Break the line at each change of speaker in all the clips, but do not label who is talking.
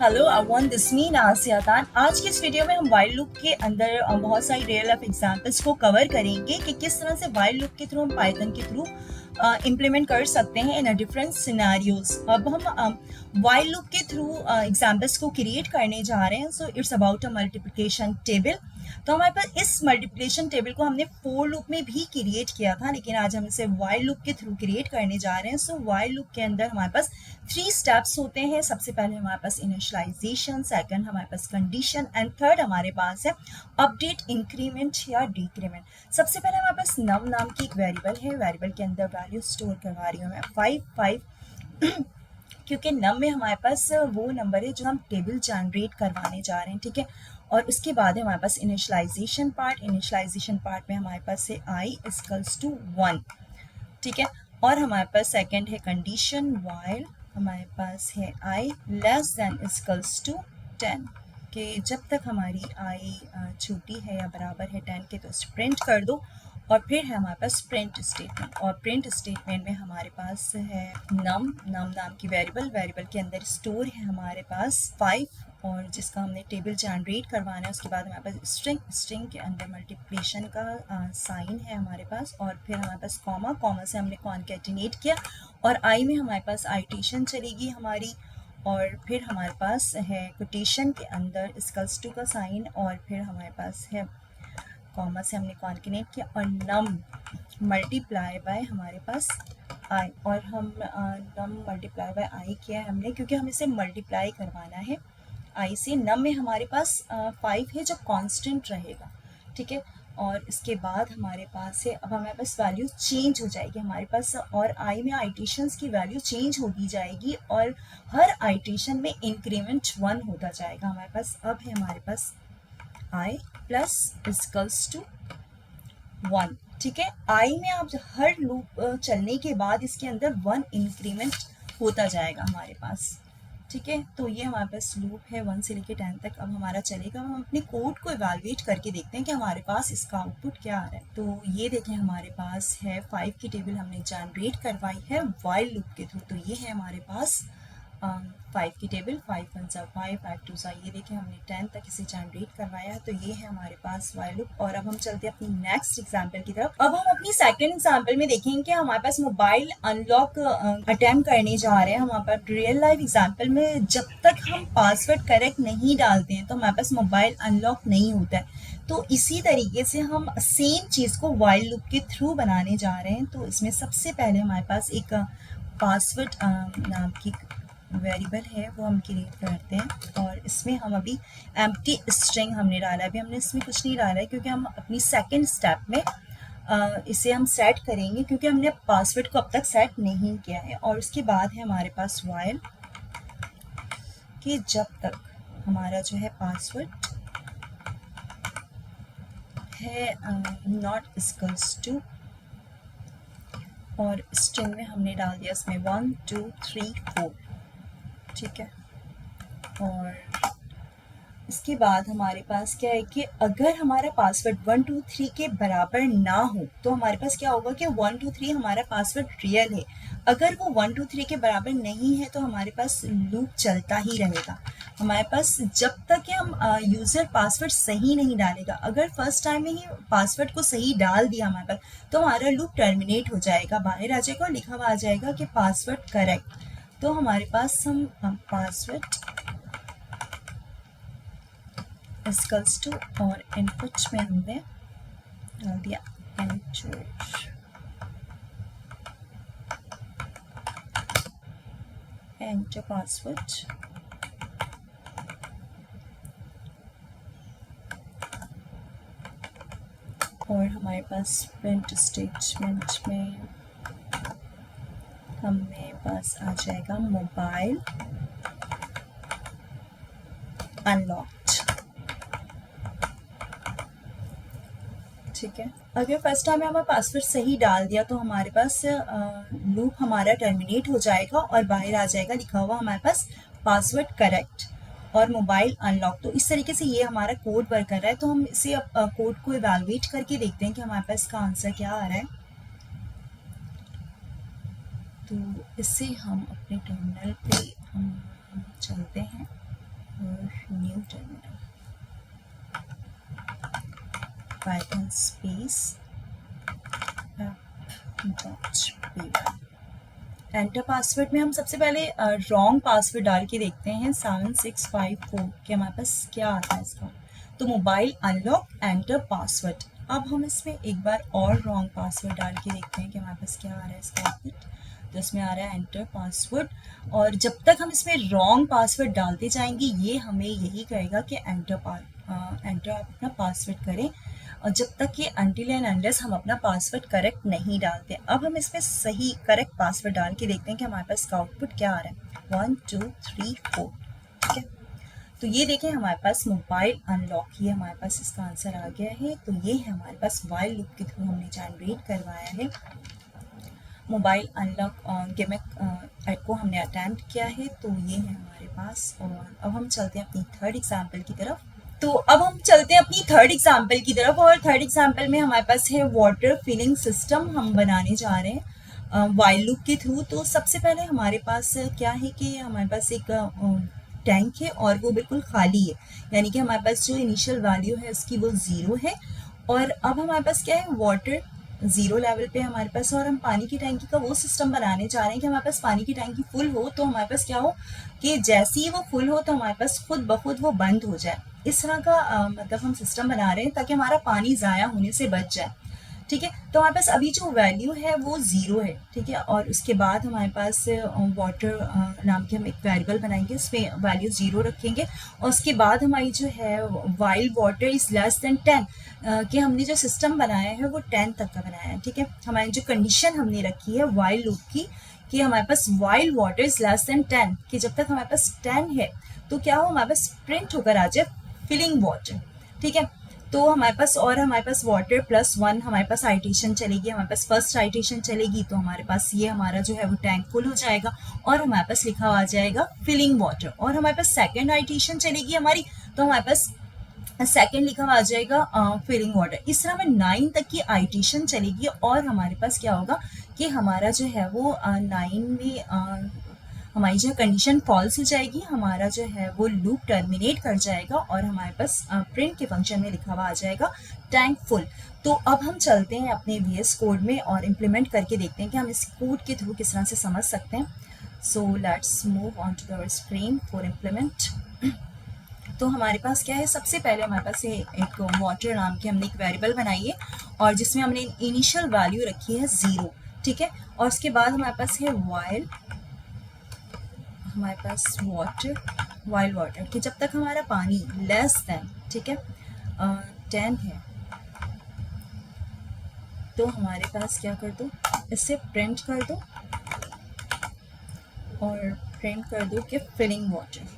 Hello everyone, this मी नासिया खान। आज की इस वीडियो में हम वाइल लूप के अंदर बहुत सारी रियल लाइफ एग्जांपल्स को कवर करेंगे कि किस तरह से वाइल लूप के थ्रू हम पाइथन के थ्रू इम्प्लीमेंट कर सकते हैं इन अ डिफरेंट सिनेरियोज। अब हम वाइल लूप के थ्रू एग्जांपल्स को क्रिएट करने जा रहे हैं। So it's about a multiplication table. तो हमारे पास इस मल्टीप्लिकेशन टेबल को हमने फोर लूप में भी क्रिएट किया था, लेकिन आज हम इसे वाइल लूप के थ्रू क्रिएट करने जा रहे हैं। सो वाइल लूप के अंदर हमारे पास थ्री स्टेप्स होते हैं। सबसे पहले हमारे पास इनिशियलाइजेशन, सेकंड हमारे पास कंडीशन एंड थर्ड हमारे पास है अपडेट, इंक्रीमेंट या डिक्रीमेंट। सबसे पहले हमारे पास नम नाम की एक वेरिएबल है। वेरिएबल के अंदर वैल्यू स्टोर करवा रही हूँ मैं 5 क्योंकि नम में हमारे पास वो नंबर है जो हम टेबल जनरेट करवाने जा रहे हैं, ठीक है। और उसके बाद है हमारे पास इनिशियलाइजेशन पार्ट। इनिशियलाइजेशन पार्ट में हमारे पास है आई इक्वल्स टू 1, ठीक है। और हमारे पास सेकंड है कंडीशन वाइल हमारे पास है आई लेस देन इक्वल्स टू 10, कि जब तक हमारी आई छोटी है या बराबर है 10 के तो प्रिंट कर दो। और फिर है हमारे पास प्रिंट स्टेटमेंट, और प्रिंट स्टेटमेंट में हमारे पास है नम नाम की वेरिएबल। वेरिएबल के अंदर स्टोर है हमारे पास 5, और जिसका हमने टेबल जनरेट करवाना है। उसके बाद हमारे पास स्ट्रिंग के अंदर मल्टीप्लिकेशन का साइन है हमारे पास, और फिर हमारे पास कॉमा से हमने कॉन्केटिनेट किया, और आई में हमारे पास आइटेशन चलेगी हमारी, और फिर हमारे पास है कोटेशन के अंदर इक्वल्स टू का साइन, और फिर हमारे पास है कॉमा से हमने कॉन्केटिनेट किया, और नम मल्टीप्लाई बाय हमारे पास आई, और हम नम मल्टीप्लाई बाय आई किया है हमने क्योंकि हम इसे मल्टीप्लाई करवाना है आई से। नम में हमारे पास 5 है जो कांस्टेंट रहेगा, ठीक है। और इसके बाद हमारे पास है, अब हमारे पास वैल्यू चेंज हो जाएगी हमारे पास, और आई में आइटेशंस की वैल्यू चेंज होती जाएगी, और हर आइटेशन में इंक्रीमेंट 1 होता जाएगा हमारे पास। अब है हमारे पास आई प्लस इक्वल्स टू 1, ठीक है। आई में आप हर लूप चलने के बाद इसके अंदर 1 इंक्रीमेंट होता जाएगा हमारे पास, ठीक है। तो ये हमारे पास लूप है 1 से लेके 10 तक। अब हमारा चलेगा, हम अपने कोड को इवेलुएट करके देखते हैं कि हमारे पास इसका आउटपुट क्या आ रहा है। तो ये देखें, हमारे पास है 5 की टेबल हमने जनरेट करवाई है वाइल लूप के थ्रू। तो ये है हमारे पास 5 की टेबल, 5 1 सा 5, 5 2 सा, ये देखें हमने 10 तक इसे जनरेट करवाया है। तो ये है हमारे पास वाइल लूप। और अब हम चलते हैं अपनी नेक्स्ट एग्जांपल की तरफ। अब हम अपनी सेकंड एग्जांपल में देखेंगे कि हमारे पास मोबाइल अनलॉक अटेम्प्ट करने जा रहे हैं। हमारे पास रियल लाइफ एग्जांपल में जब तक हम पासवर्ड करेक्ट नहीं डालते हैं तो हमारे पास मोबाइल अनलॉक नहीं होता है। तो इसी तरीके से हम सेम चीज़ को वाइल लूप के थ्रू बनाने जा रहे हैं। तो इसमें सबसे पहले हमारे पास एक पासवर्ड नाम की वेरिएबल है, वो हम क्रिएट करते हैं। और इसमें हम अभी एम्प्टी स्ट्रिंग हमने डाला है, अभी हमने इसमें कुछ नहीं डाला है क्योंकि हम अपनी सेकंड स्टेप में इसे हम सेट करेंगे, क्योंकि हमने पासवर्ड को अब तक सेट नहीं किया है। और उसके बाद है हमारे पास वाइल कि जब तक हमारा जो है पासवर्ड है नॉट इक्वल्स टू, और स्ट्रिंग में हमने डाल दिया इसमें 1 2 3 4, ठीक है। और इसके बाद हमारे पास क्या है कि अगर हमारा पासवर्ड 1 2 3 के बराबर ना हो तो हमारे पास क्या होगा कि 1 2 3 हमारा पासवर्ड रियल है। अगर वो 1 2 3 के बराबर नहीं है तो हमारे पास लूप चलता ही रहेगा हमारे पास जब तक कि हम यूज़र पासवर्ड सही नहीं डालेगा। अगर फर्स्ट टाइम में ही पासवर्ड को सही डाल दिया हमारे पास तो हमारा लूप टर्मिनेट हो जाएगा, बाहर आ जाएगा और लिखा हुआ आ जाएगा कि पासवर्ड करेक्ट। तो हमारे पास हम पासवर्ड इक्वल्स टू, और इनपुट में हमने डाल दिया एंटर पासवर्ड। और हमारे पास प्रिंट स्टेटमेंट में हमें पास आ जाएगा मोबाइल अनलॉक्ड, ठीक है। अगर फर्स्ट टाइम में हमारा पासवर्ड सही डाल दिया तो हमारे पास लूप हमारा टर्मिनेट हो जाएगा और बाहर आ जाएगा लिखा हुआ हमारे पास पासवर्ड करेक्ट और मोबाइल अनलॉक। तो इस तरीके से ये हमारा कोड वर्क कर रहा है। तो हम इसे कोड को इवेलुएट करके देखते हैं कि हमारे पास इसका आंसर क्या आ रहा है। तो इससे हम अपने टर्मिनल पे हम चलते हैं पाइथन स्पेस एंटर पासवर्ड में हम सबसे पहले रॉन्ग पासवर्ड डाल के देखते हैं 7654 कि हमारे पास क्या आता है इसका। तो मोबाइल अनलॉक एंटर पासवर्ड। अब हम इसमें एक बार और रॉन्ग पासवर्ड डाल के देखते हैं कि हमारे पास क्या आ रहा है इसका आउटपुट। तो इसमें आ रहा है एंटर पासवर्ड, और जब तक हम इसमें रॉन्ग पासवर्ड डालते जाएंगे ये हमें यही कहेगा कि एंटर अपना पासवर्ड करें, और जब तक ये अनटिल एंड अनलेस हम अपना पासवर्ड करेक्ट नहीं डालते। अब हम इसमें सही करेक्ट पासवर्ड डाल के देखते हैं कि हमारे पास आउटपुट क्या आ रहा है। 1 2 3 4। ठीक है, तो ये देखें हमारे पास मोबाइल अनलॉक, ये हमारे पास इसका आंसर आ गया है। तो ये है हमारे पास वाइल लूप के थ्रू हमने जनरेट करवाया है। मोबाइल अनलॉक गिमिक को हमने अटेम्प्ट किया है। तो ये है हमारे पास। और अब हम चलते हैं अपनी थर्ड एग्जाम्पल की तरफ। और थर्ड एग्जाम्पल में हमारे पास है वाटर फिलिंग सिस्टम हम बनाने जा रहे हैं वाइल लूप के थ्रू। तो सबसे पहले हमारे पास क्या है कि हमारे पास एक टैंक है और वो बिल्कुल खाली है, यानी कि हमारे पास जो इनिशियल वैल्यू है उसकी वो 0 है। और अब हमारे पास क्या है, वाटर 0 लेवल पे हमारे पास, और हम पानी की टैंकी का वो सिस्टम बनाने चाह रहे हैं कि हमारे पास पानी की टैंकी फुल हो तो हमारे पास क्या हो कि जैसे ही वो फुल हो तो हमारे पास खुद ब खुद वो बंद हो जाए। इस तरह का मतलब हम सिस्टम बना रहे हैं ताकि हमारा पानी ज़ाया होने से बच जाए। ठीक है, तो हमारे पास अभी जो वैल्यू है वो 0 है। ठीक है, और उसके बाद हमारे पास वाटर नाम के हम एक वेरिएबल बनाएंगे, उसमें वैल्यू 0 रखेंगे। और उसके बाद हमारी जो है while water is less than 10 कि हमने जो सिस्टम बनाया है वो 10 तक का बनाया है। ठीक है, हमारी जो कंडीशन हमने रखी है वाइल लूप की कि हमारे पास while water is less than 10, कि जब तक हमारे पास 10 है तो क्या हो, हमारे पास प्रिंट होकर आ जाए फिलिंग वाटर। ठीक है, तो हमारे पास वाटर +1 हमारे पास आइटेशन चलेगी। हमारे पास फर्स्ट आइटेशन चलेगी तो हमारे पास ये हमारा जो है वो टैंक फुल हो जाएगा और हमारे पास लिखा आ जाएगा फिलिंग वाटर। और हमारे पास सेकंड आइटेशन चलेगी हमारी, तो हमारे पास सेकंड लिखा आ जाएगा फिलिंग वाटर। इस तरह में 9 तक की आइटेशन चलेगी और हमारे पास क्या होगा कि हमारा जो है वो 9 में हमारी जो कंडीशन फॉल्स हो जाएगी, हमारा जो है वो लूप टर्मिनेट कर जाएगा और हमारे पास प्रिंट के फंक्शन में लिखा हुआ आ जाएगा टैंक फुल। तो अब हम चलते हैं अपने VS कोड में और इम्प्लीमेंट करके देखते हैं कि हम इस कोड के थ्रू किस तरह से समझ सकते हैं। So let's move on to the screen for implement. तो हमारे पास क्या है, सबसे पहले हमारे पास एक वाटर नाम की हमने एक वेरिएबल बनाई है और जिसमें हमने इनिशियल वैल्यू रखी है 0। ठीक है, और उसके बाद हमारे पास है वाइल वाटर कि जब तक हमारा पानी लेस देन, ठीक है, 10 है तो हमारे पास क्या कर दो, इससे प्रिंट कर दो और प्रिंट कर दो कि फिलिंग वाटर।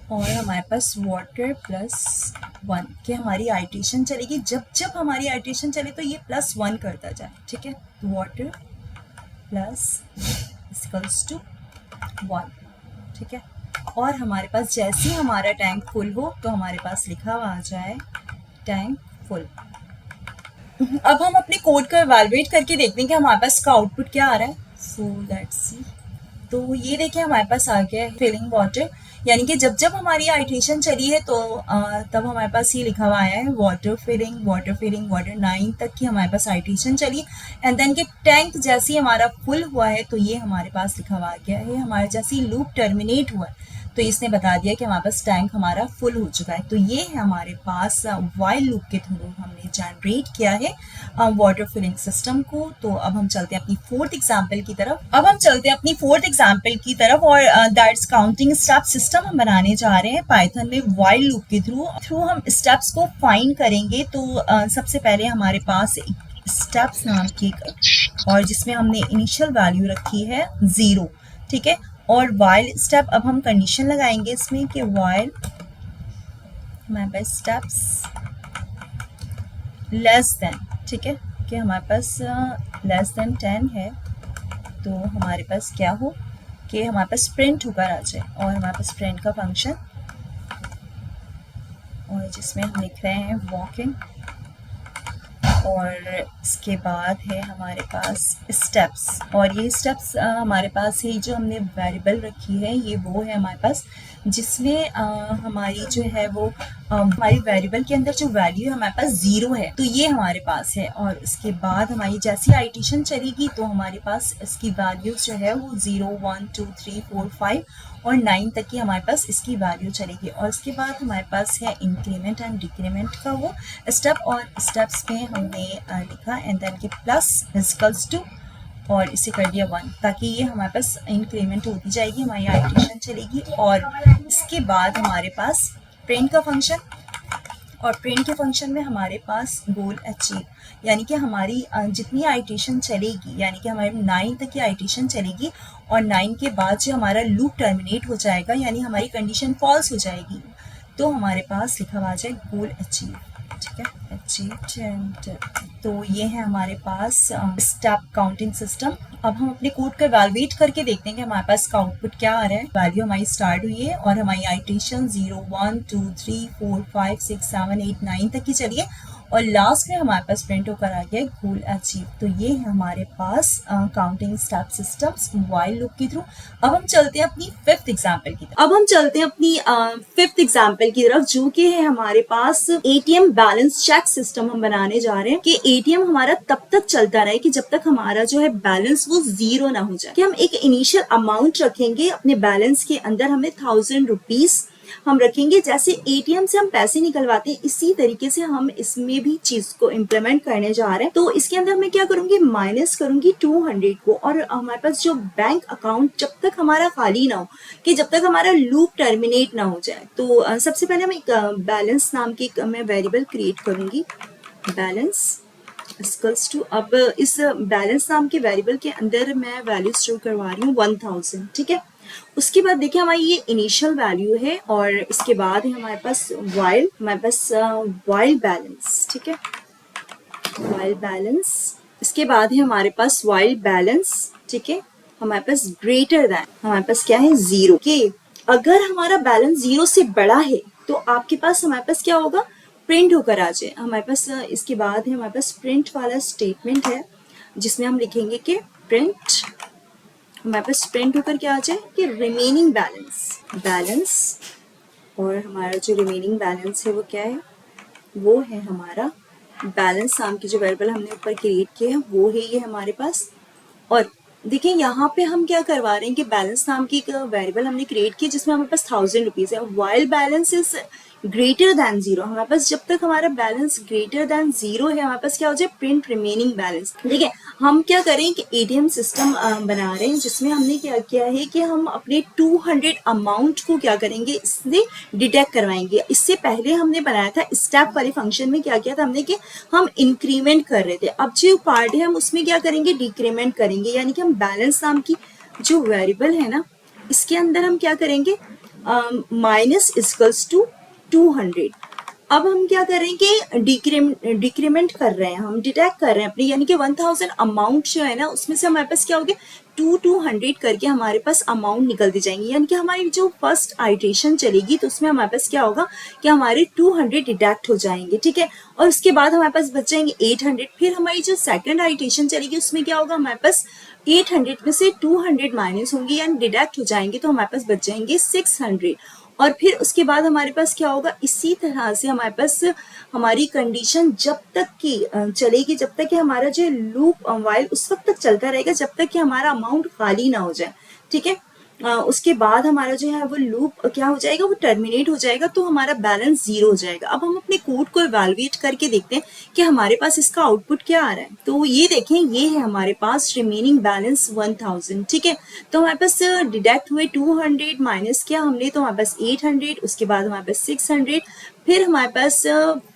और हमारे पास वाटर +1 कि हमारी आइटेशन चलेगी। जब हमारी आइटेशन चले तो ये +1 करता जाए। ठीक है, वाटर +1। ठीक है, और हमारे पास जैसे ही हमारा टैंक फुल हो तो हमारे पास लिखा हुआ आ जाए टैंक फुल। अब हम अपने कोड को इवैल्यूएट करके देखते हैं कि हमारे पास का आउटपुट क्या आ रहा है। So let's see. तो ये देखिए हमारे पास आ गया है फिलिंग वाटर, यानी कि जब हमारी आइटेशन चली है तो तब हमारे पास ये लिखा हुआ आया है वाटर फिलिंग वाटर 9 तक की हमारे पास आइटेशन चली। एंड देन के टैंक जैसे ही हमारा फुल हुआ है तो ये हमारे पास लिखा हुआ आ गया है, हमारा जैसे ही लूप टर्मिनेट हुआ है तो इसने बता दिया कि हमारे पास टैंक हमारा फुल हो चुका है। तो ये है हमारे पास वाइल लूप के थ्रू हमने जनरेट किया है वाटर फिलिंग सिस्टम को। तो अब हम चलते हैं अपनी फोर्थ एग्जाम्पल की तरफ और दैट्स काउंटिंग स्टेप सिस्टम हम बनाने जा रहे हैं पाइथन में वाइल लूप के थ्रू हम स्टेप्स को फाइंड करेंगे। तो सबसे पहले हमारे पास एक स्टेप्स नाम की और जिसमें हमने इनिशियल वैल्यू रखी है 0। ठीक है, और वाइल स्टेप अब हम कंडीशन लगाएंगे इसमें कि वाइल हमारे पास स्टेप्स लेस देन, ठीक है, कि हमारे पास लेस देन 10 है तो हमारे पास क्या हो कि हमारे पास प्रिंट होकर आ जाए और हमारे पास प्रिंट का फंक्शन और जिसमें हम लिख रहे हैं वॉकिंग और इसके बाद है हमारे पास स्टेप्स, और ये स्टेप्स हमारे पास है जो हमने वेरिएबल रखी है, ये वो है हमारे पास जिसमें हमारी जो है वो हमारी वेरिएबल के अंदर जो वैल्यू है हमारे पास 0 है, तो ये हमारे पास है। और उसके बाद हमारी जैसी आइटेशन चलेगी तो हमारे पास इसकी वैल्यूज जो है वो 0, 1, 2, 3, 4, 5 और 9 तक की हमारे पास इसकी वैल्यू चलेगी। और उसके बाद हमारे पास है इंक्रीमेंट एंड डिक्रीमेंट का वो स्टेप, और स्टेप्स में हमने लिखा एंड देन के प्लस इक्वल्स टू और इसे कर दिया 1, ताकि ये हमारे पास इंक्रीमेंट होती जाएगी, हमारी आइटेशन चलेगी। और इसके बाद हमारे पास प्रिंट का फंक्शन, और प्रिंट के फंक्शन में हमारे पास गोल अचीव, यानी कि हमारी जितनी आइटेशन चलेगी, यानी कि हमारी 9 तक की आइटेशन चलेगी और 9 के बाद जो हमारा लूप टर्मिनेट हो जाएगा, यानी हमारी कंडीशन फॉल्स हो जाएगी, तो हमारे पास लिखा हुआ जाए गोल अचीव। ठीक है, अचीव। तो ये है हमारे पास स्टेप काउंटिंग सिस्टम। अब हम अपने कोड का इवैल्यूएट करके देखते हैं कि हमारे पास का आउटपुट क्या आ रहा है। वैल्यू हमारी स्टार्ट हुई है और हमारी आइटेशन 0, 1, 2, 3, 4, 5, 6, 7, 8, 9 तक की चली है और लास्ट में हमारे पास प्रिंट होकर आ गया गोल अचीव। तो ये है हमारे पास counting step systems while loop के थ्रू। अब हम चलते हैं अपनी फिफ्थ एग्जांपल की तरफ, जो कि है हमारे पास एटीएम बैलेंस चेक सिस्टम हम बनाने जा रहे हैं कि एटीएम हमारा तब तक चलता रहे कि जब तक हमारा जो है बैलेंस वो 0 ना हो जाए। कि हम एक इनिशियल अमाउंट रखेंगे अपने बैलेंस के अंदर, हमें 1000 रुपीज हम रखेंगे। जैसे एटीएम से हम पैसे निकलवाते हैं इसी तरीके से हम इसमें भी चीज को इम्प्लीमेंट करने जा रहे हैं। तो इसके अंदर मैं क्या करूंगी, माइनस करूंगी 200 को, और हमारे पास जो बैंक अकाउंट जब तक हमारा खाली ना हो, कि जब तक हमारा लूप टर्मिनेट ना हो जाए। तो सबसे पहले हम एक बैलेंस नाम की मैं वेरिएबल क्रिएट करूंगी, बैलेंस इक्वल्स टू। अब इस बैलेंस नाम के वेरिएबल के अंदर मैं वैल्यू स्टोर करवा रही हूँ 1000। ठीक है, उसके बाद देखिए हमारी ये इनिशियल वैल्यू है और इसके बाद है हमारे पास वाइल बैलेंस। ठीक है, वाइल बैलेंस। इसके बाद है हमारे पास वाइल बैलेंस। ठीक है, हमारे पास ग्रेटर दैन, हमारे पास क्या है 0 के। अगर हमारा बैलेंस 0 से बड़ा है तो आपके पास हमारे पास क्या होगा, प्रिंट होकर आ जाए हमारे पास। इसके बाद है हमारे पास प्रिंट वाला स्टेटमेंट है जिसमें हम लिखेंगे कि प्रिंट, हमारे पास प्रिंट होकर क्या आ जाए कि रिमेनिंग बैलेंस। और हमारा जो रिमेनिंग बैलेंस है वो क्या है, वो है हमारा बैलेंस नाम की जो वेरिएबल हमने ऊपर क्रिएट किया है वो है ये हमारे पास। और देखिए यहाँ पे हम क्या करवा रहे हैं कि बैलेंस नाम की एक वेरिएबल हमने क्रिएट की जिसमें हमारे पास 1000 रुपीज है। While balance is greater than 0, हमारे पास जब तक हमारा बैलेंस ग्रेटर दैन 0 है हमारे पास क्या हो जाए, प्रिंट रिमेनिंग बैलेंस। ठीक है, हम क्या करें कि एटीएम सिस्टम बना रहे हैं जिसमें हमने क्या किया है कि हम अपने 200 अमाउंट को क्या करेंगे, इससे डिटेक्ट करवाएंगे। इससे पहले हमने बनाया था स्टेप वाले फंक्शन में क्या किया था हमने कि हम इंक्रीमेंट कर रहे थे। अब जो पार्ट है हम उसमें क्या करेंगे, डिक्रीमेंट करेंगे, यानी कि हम बैलेंस नाम की जो वेरिएबल है ना इसके अंदर हम क्या करेंगे, माइनस इक्वल्स टू 200। अब हम क्या करेंगे, डिक्रीमेंट कर रहे हैं, हम डिटेक्ट कर रहे हैं अपने, यानी कि 1000 अमाउंट जो है ना उसमें से हमारे पास क्या हो गया 200 करके हमारे पास अमाउंट निकलती जाएंगी। यानी कि हमारी जो फर्स्ट आइटेशन चलेगी तो उसमें हमारे पास क्या होगा कि हमारे 200 डिटेक्ट हो जाएंगे। ठीक है, और उसके बाद हमारे पास बच जाएंगे 800। फिर हमारी जो सेकंड आइटेशन चलेगी उसमें क्या होगा, हमारे पास 800 में से 200 माइनस होंगे यानी डिडेक्ट हो जाएंगे, तो हमारे पास बच जाएंगे 600। और फिर उसके बाद हमारे पास क्या होगा, इसी तरह से हमारे पास हमारी कंडीशन जब तक की चलेगी, जब तक कि हमारा जो लूप वाइल उस वक्त तक चलता रहेगा जब तक कि हमारा अमाउंट खाली ना हो जाए। ठीक है, उसके बाद हमारा जो है वो लूप क्या हो जाएगा, वो टर्मिनेट हो जाएगा, तो हमारा बैलेंस 0 हो जाएगा। अब हम अपने कोड को इवैल्यूएट करके देखते हैं कि हमारे पास इसका आउटपुट क्या आ रहा है। तो ये देखें, ये है हमारे पास रिमेनिंग बैलेंस 1000। ठीक है, तो हमारे पास डिडक्ट हुए 200 माइनस किया हमने, तो हमारे पास 800, उसके बाद हमारे पास 600, फिर हमारे पास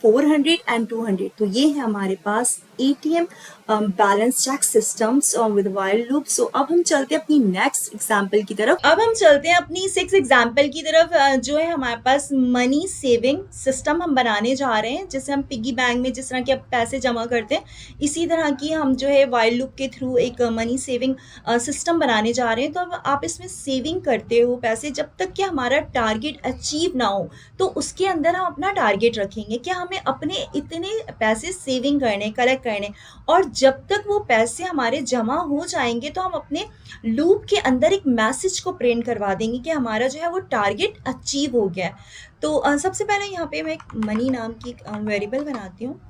400 एंड 200। तो ये है हमारे पास ATM balance check systems with while loop. So अब हम चलते हैं अपनी नेक्स्ट एग्जांपल की तरफ। अब हम चलते हैं अपनी 6 एग्जांपल की तरफ, जो है हमारे पास मनी सेविंग सिस्टम हम बनाने जा रहे हैं। जैसे हम पिगी बैंक में जिस तरह के पैसे जमा करते हैं, इसी तरह की हम जो है व्हाइल लूप के थ्रू एक मनी सेविंग सिस्टम बनाने जा रहे हैं। तो अब आप इसमें सेविंग करते हो पैसे जब तक कि हमारा टारगेट अचीव ना हो, तो उसके अंदर हम अपना टारगेट रखेंगे कि हमें अपने इतने पैसे सेविंग करने, कलेक्ट करने, और जब तक वो पैसे हमारे जमा हो जाएंगे तो हम अपने लूप के अंदर एक मैसेज को प्रिंट करवा देंगे कि हमारा जो है वो टारगेट अचीव हो गया है। तो सबसे पहले यहाँ पे मैं एक मनी नाम की वेरिएबल बनाती हूँ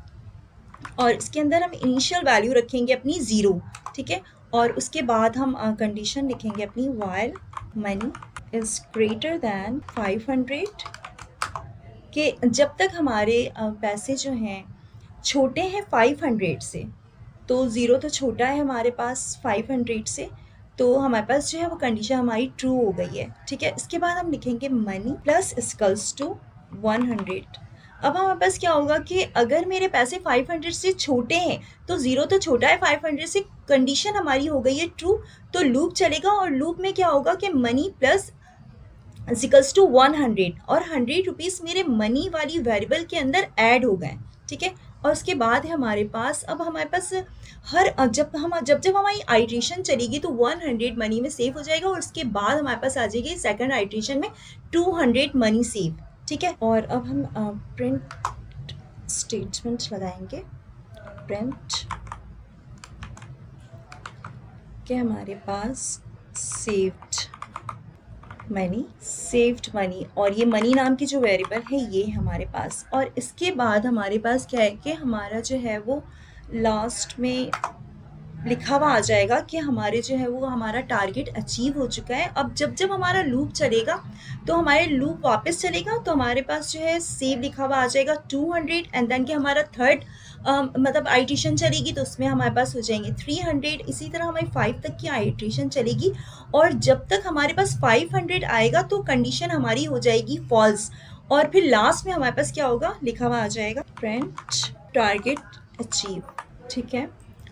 और इसके अंदर हम इनिशियल वैल्यू रखेंगे अपनी 0, ठीक है। और उसके बाद हम कंडीशन लिखेंगे अपनी while money is greater than 500, कि जब तक हमारे पैसे जो हैं छोटे हैं 500 से, तो 0 तो छोटा है हमारे पास 500 से, तो हमारे पास जो है वो कंडीशन हमारी ट्रू हो गई है, ठीक है। इसके बाद हम लिखेंगे मनी प्लस इक्वल्स टू 100। अब हमारे पास क्या होगा कि अगर मेरे पैसे 500 से छोटे हैं, तो 0 तो छोटा है 500 से, कंडीशन हमारी हो गई है ट्रू, तो लूप चलेगा और लूप में क्या होगा कि मनी प्लस इक्वल्स टू 100, और 100 रुपीज़ मेरे मनी वाली वेरिएबल के अंदर ऐड हो गए, ठीक है। और उसके बाद है हमारे पास, अब हमारे पास हर जब हमारी आइट्रेशन चलेगी तो 100 मनी में सेव हो जाएगा, और उसके बाद हमारे पास आ जाएगी सेकंड आइट्रेशन में 200 मनी सेव, ठीक है। और अब हम प्रिंट स्टेटमेंट लगाएंगे, प्रिंट के हमारे पास सेव्ड मनी, और ये मनी नाम की जो वेरिएबल है ये हमारे पास। और इसके बाद हमारे पास क्या है कि हमारा जो है वो लास्ट में लिखा हुआ आ जाएगा कि हमारे जो है वो हमारा टारगेट अचीव हो चुका है। अब जब हमारा लूप चलेगा तो हमारे लूप वापस चलेगा, तो हमारे पास जो है सेव लिखा हुआ आ जाएगा 200, एंड देन कि हमारा थर्ड मतलब आइट्रेशन चलेगी तो उसमें हमारे पास हो जाएंगे 300। इसी तरह हमारी 5 तक की आइट्रेशन चलेगी, और जब तक हमारे पास 500 आएगा तो कंडीशन हमारी हो जाएगी फॉल्स, और फिर लास्ट में हमारे पास क्या होगा, लिखा हुआ आ जाएगा प्रिंट टारगेट अचीव, ठीक है।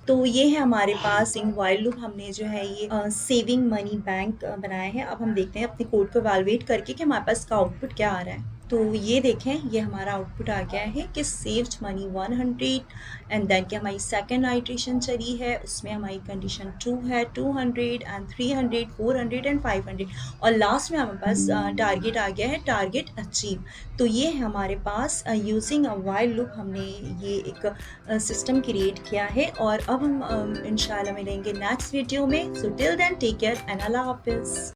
तो ये है हमारे पास इन वाइल लूप, हमने जो है ये सेविंग मनी बैंक बनाया है। अब हम देखते हैं अपने कोड को इवैल्यूएट करके कि हमारे पास का आउटपुट क्या आ रहा है। तो ये देखें, ये हमारा आउटपुट आ गया है कि सेव्ड मनी 100, एंड देन कि हमारी सेकंड आइट्रेशन चली है, उसमें हमारी कंडीशन ट्रू है, 200 एंड 300, 400 एंड 500, और लास्ट में हमारे पास टारगेट आ गया है, टारगेट अचीव। तो ये है हमारे पास यूजिंग अ वाइल लूप हमने ये एक सिस्टम क्रिएट किया है। और अब हम इंशाल्लाह मिलेंगे नेक्स्ट वीडियो में। So till then take care and अल्लाह हाफिज़।